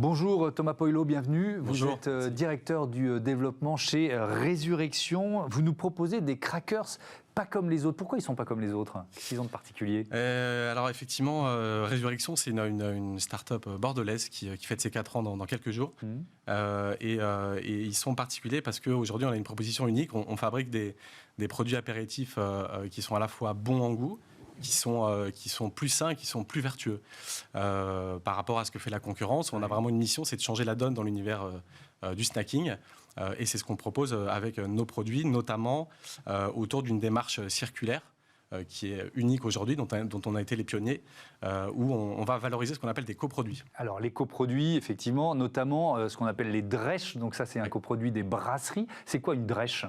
Bonjour Thomas Poilot, bienvenue. Bonjour. Vous êtes directeur du développement chez Résurrection. Vous nous proposez des crackers pas comme les autres. Pourquoi ils ne sont pas comme les autres? Qu'est-ce qu'ils ont de particulier? Alors effectivement, Résurrection, c'est une start-up bordelaise qui fête ses 4 ans dans quelques jours. Et ils sont particuliers parce qu'aujourd'hui, on a une proposition unique. On fabrique des produits apéritifs qui sont à la fois bons en goût, qui sont plus sains, qui sont plus vertueux. Par rapport à ce que fait la concurrence, on a vraiment une mission, c'est de changer la donne dans l'univers du snacking. Et c'est ce qu'on propose avec nos produits, notamment autour d'une démarche circulaire qui est unique aujourd'hui, dont on a été les pionniers, où on va valoriser ce qu'on appelle des coproduits. Alors les coproduits, effectivement, notamment ce qu'on appelle les drèches. Donc ça, c'est un coproduit des brasseries. C'est quoi une drèche?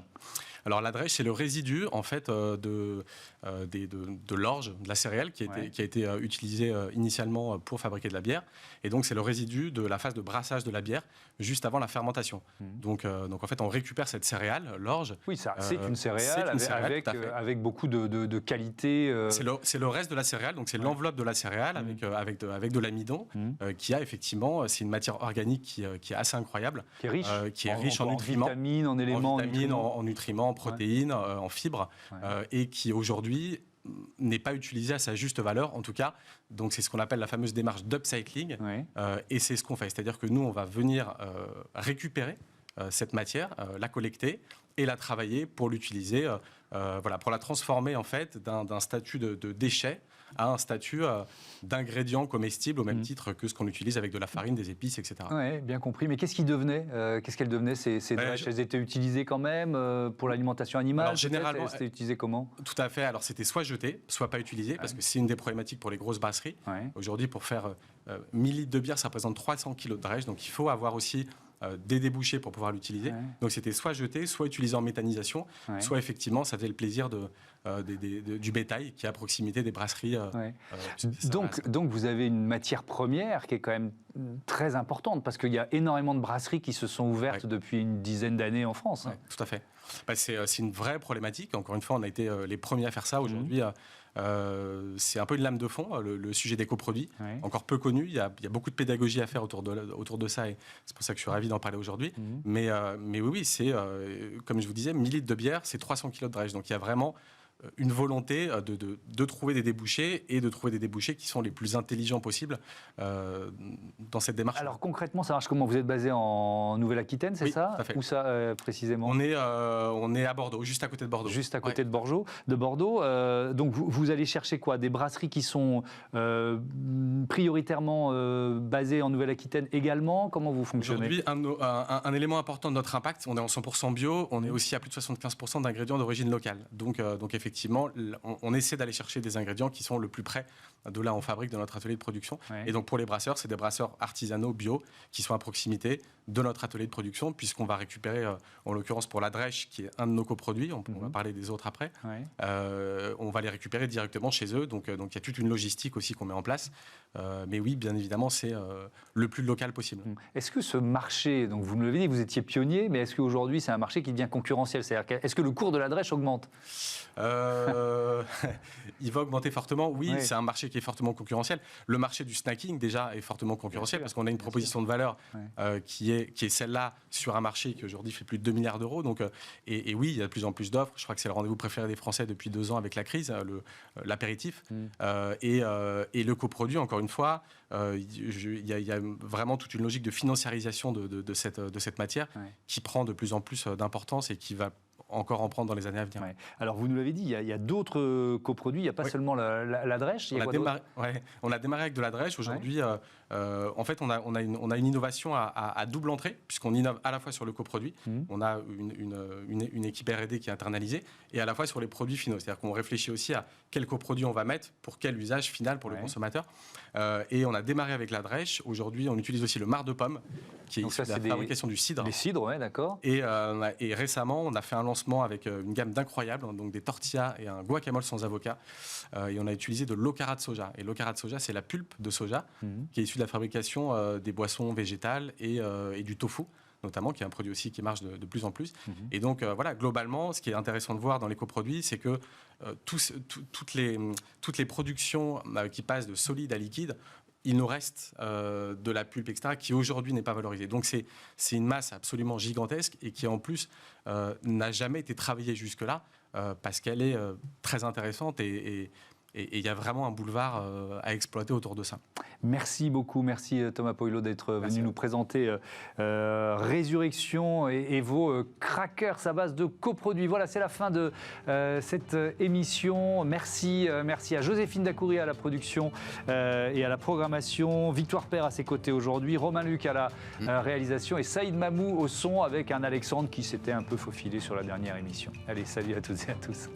Alors la drèche, c'est le résidu en fait de l'orge, de la céréale qui a été utilisée initialement pour fabriquer de la bière. Et donc c'est le résidu de la phase de brassage de la bière juste avant la fermentation. Donc en fait on récupère cette céréale, l'orge. Oui, c'est une céréale, avec beaucoup de qualité. C'est le reste de la céréale, donc c'est l'enveloppe de la céréale avec de l'amidon qui a effectivement, c'est une matière organique qui est assez incroyable, qui est riche en nutriments, vitamines, en éléments, en nutriments, en protéines, en fibres, et qui aujourd'hui n'est pas utilisé à sa juste valeur, en tout cas. Donc c'est ce qu'on appelle la fameuse démarche d'upcycling, et c'est ce qu'on fait. C'est-à-dire que nous, on va venir récupérer cette matière, la collecter et la travailler pour l'utiliser, pour la transformer en fait d'un statut de déchet à un statut d'ingrédient comestible au même titre que ce qu'on utilise avec de la farine, des épices, etc. Oui, bien compris. Mais qu'est-ce qu'elles devenaient ces drèches? Elles étaient utilisées quand même pour l'alimentation animale? Alors, généralement, elles étaient utilisées comment? Tout à fait. Alors c'était soit jeté, soit pas utilisé, parce que c'est une des problématiques pour les grosses brasseries. Aujourd'hui, pour faire 1000 litres de bière, ça représente 300 kg de drèche. Donc il faut avoir aussi des débouchés pour pouvoir l'utiliser. Donc c'était soit jeté, soit utilisé en méthanisation, soit effectivement ça faisait le plaisir du bétail qui est à proximité des brasseries. Donc vous avez une matière première qui est quand même très importante, parce qu'il y a énormément de brasseries qui se sont ouvertes depuis une dizaine d'années en France. Tout à fait. C'est une vraie problématique. Encore une fois, on a été les premiers à faire ça. Aujourd'hui, c'est un peu une lame de fond, le sujet des coproduits, encore peu connu. Il y a beaucoup de pédagogie à faire autour de ça, et c'est pour ça que je suis ravi d'en parler aujourd'hui. Mais oui, c'est, comme je vous disais, 1000 litres de bière, c'est 300 kg de drèche. Donc il y a vraiment une volonté de trouver des débouchés, et de trouver des débouchés qui sont les plus intelligents possibles dans cette démarche. Alors concrètement, ça marche comment? Vous êtes basé en Nouvelle-Aquitaine, c'est ça? Tout à fait. Où ça précisément? On est à Bordeaux, juste à côté de Bordeaux. Juste à côté de Bordeaux. Donc vous allez chercher quoi? Des brasseries qui sont prioritairement basées en Nouvelle-Aquitaine également? Comment vous fonctionnez? Aujourd'hui, un élément important de notre impact, on est en 100% bio, on est aussi à plus de 75% d'ingrédients d'origine locale. Donc effectivement, on essaie d'aller chercher des ingrédients qui sont le plus près de là où on fabrique, de notre atelier de production. Et donc pour les brasseurs, c'est des brasseurs artisanaux bio qui sont à proximité de notre atelier de production, puisqu'on va récupérer, en l'occurrence pour la drèche, qui est un de nos coproduits, on va parler des autres après, on va les récupérer directement chez eux. Donc il y a toute une logistique aussi qu'on met en place. Mais oui, bien évidemment, c'est le plus local possible. Est-ce que ce marché, donc vous nous l'avez dit, vous étiez pionnier, mais est-ce qu'aujourd'hui c'est un marché qui devient concurrentiel? C'est-à-dire, est-ce que le cours de la drèche augmente? Il va augmenter fortement, oui, c'est un marché qui est fortement concurrentiel. Le marché du snacking, déjà, est fortement concurrentiel, parce qu'on a une proposition de valeur qui est celle-là sur un marché qui aujourd'hui fait plus de 2 milliards d'euros. Donc, et oui, il y a de plus en plus d'offres. Je crois que c'est le rendez-vous préféré des Français depuis 2 ans avec la crise, l'apéritif. Et le coproduit, encore une fois, il y a vraiment toute une logique de financiarisation de cette matière qui prend de plus en plus d'importance et qui va encore en prendre dans les années à venir. Alors vous nous l'avez dit, il y a d'autres coproduits, il n'y a pas seulement la drèche. On a démarré avec de la drèche. Aujourd'hui, en fait, on a une innovation à double entrée, puisqu'on innove à la fois sur le coproduit, on a une équipe R&D qui est internalisée, et à la fois sur les produits finaux. C'est-à-dire qu'on réfléchit aussi à quel coproduit on va mettre pour quel usage final pour le consommateur. Et on a démarré avec la drèche. Aujourd'hui, on utilise aussi le marc de pomme, qui est issu de la fabrication du cidre. Les cidres, d'accord. Et récemment, on a fait un lancement avec une gamme d'incroyables, donc des tortillas et un guacamole sans avocat. Et on a utilisé de l'okara de soja. Et l'okara de soja, c'est la pulpe de soja qui est issue de la fabrication des boissons végétales et du tofu, notamment, qui est un produit aussi qui marche de plus en plus. Et donc, globalement, ce qui est intéressant de voir dans les coproduits, c'est que toutes les productions qui passent de solide à liquide il nous reste de la pulpe, etc., qui aujourd'hui n'est pas valorisée. Donc c'est une masse absolument gigantesque et qui en plus n'a jamais été travaillée jusque-là parce qu'elle est très intéressante et il y a vraiment un boulevard à exploiter autour de ça. Merci beaucoup, merci Thomas Poillo d'être venu nous présenter Résurrection et vos crackers à base de coproduits. Voilà, c'est la fin de cette émission. Merci à Joséphine Dacoury à la production et à la programmation, Victoire Père à ses côtés aujourd'hui, Romain Luc à la réalisation et Saïd Mamou au son avec un Alexandre qui s'était un peu faufilé sur la dernière émission. Allez, salut à toutes et à tous.